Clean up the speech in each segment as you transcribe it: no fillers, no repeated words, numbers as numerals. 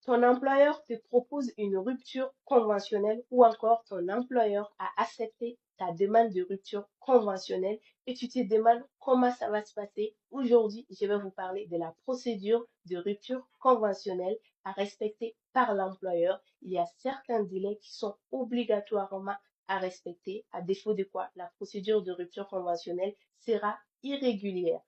Ton employeur te propose une rupture conventionnelle ou encore ton employeur a accepté ta demande de rupture conventionnelle et tu te demandes comment ça va se passer. Aujourd'hui, je vais vous parler de la procédure de rupture conventionnelle à respecter par l'employeur. Il y a certains délais qui sont obligatoirement à respecter, à défaut de quoi la procédure de rupture conventionnelle sera irrégulière.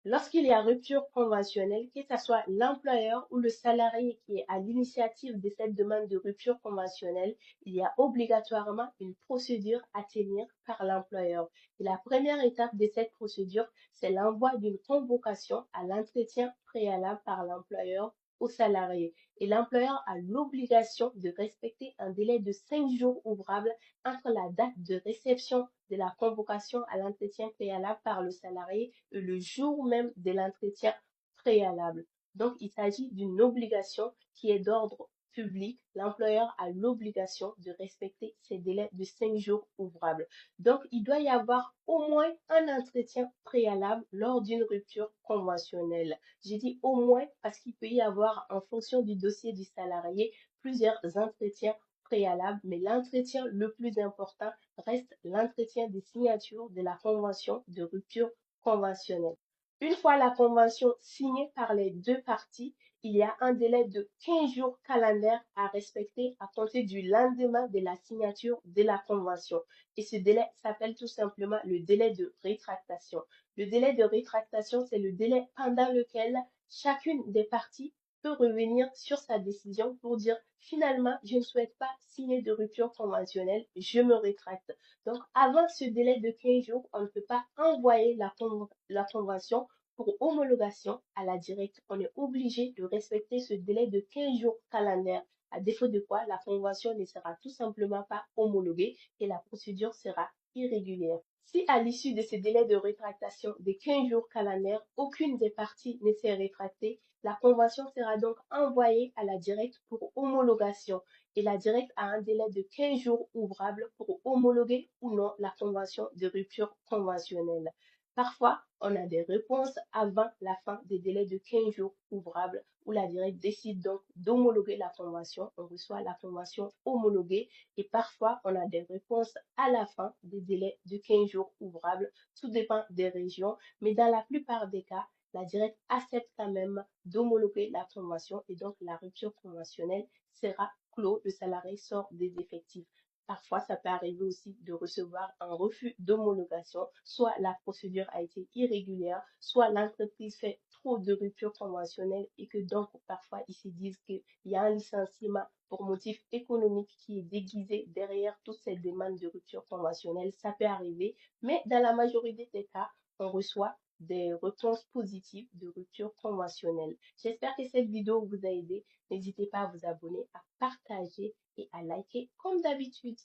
Lorsqu'il y a rupture conventionnelle, que ce soit l'employeur ou le salarié qui est à l'initiative de cette demande de rupture conventionnelle, il y a obligatoirement une procédure à tenir par l'employeur. Et la première étape de cette procédure, c'est l'envoi d'une convocation à l'entretien préalable par l'employeur au salarié. Et l'employeur a l'obligation de respecter un délai de 5 jours ouvrables entre la date de réception de la convocation à l'entretien préalable par le salarié et le jour même de l'entretien préalable. Donc, il s'agit d'une obligation qui est d'ordre public. L'employeur a l'obligation de respecter ces délais de 5 jours ouvrables. Donc, il doit y avoir au moins un entretien préalable lors d'une rupture conventionnelle. J'ai dit au moins parce qu'il peut y avoir, en fonction du dossier du salarié, plusieurs entretiens préalables, mais l'entretien le plus important reste l'entretien des signatures de la convention de rupture conventionnelle. Une fois la convention signée par les deux parties, il y a un délai de 15 jours calendaires à respecter à compter du lendemain de la signature de la convention. Et ce délai s'appelle tout simplement le délai de rétractation. Le délai de rétractation, c'est le délai pendant lequel chacune des parties peut revenir sur sa décision pour dire finalement, je ne souhaite pas signer de rupture conventionnelle, je me rétracte. Donc, avant ce délai de 15 jours, on ne peut pas envoyer la convention pour homologation à la directe. On est obligé de respecter ce délai de 15 jours calendaire. À défaut de quoi, la convention ne sera tout simplement pas homologuée et la procédure sera irrégulière. Si à l'issue de ce délai de rétractation de 15 jours calendaires, aucune des parties ne s'est rétractée, la convention sera donc envoyée à la directe pour homologation et la directe a un délai de 15 jours ouvrables pour homologuer ou non la convention de rupture conventionnelle. Parfois, on a des réponses avant la fin des délais de 15 jours ouvrables où la directe décide donc d'homologuer la convention. On reçoit la convention homologuée et parfois, on a des réponses à la fin des délais de 15 jours ouvrables. Tout dépend des régions, mais dans la plupart des cas, la directe accepte quand même d'homologuer la convention et donc la rupture conventionnelle sera clos, le salarié sort des effectifs. Parfois, ça peut arriver aussi de recevoir un refus d'homologation, soit la procédure a été irrégulière, soit l'entreprise fait trop de ruptures conventionnelles et que donc parfois ils se disent qu'il y a un licenciement pour motif économique qui est déguisé derrière toutes ces demandes de rupture conventionnelle. Ça peut arriver, mais dans la majorité des cas, on reçoit des réponses positives de rupture conventionnelle. J'espère que cette vidéo vous a aidé. N'hésitez pas à vous abonner, à partager et à liker comme d'habitude.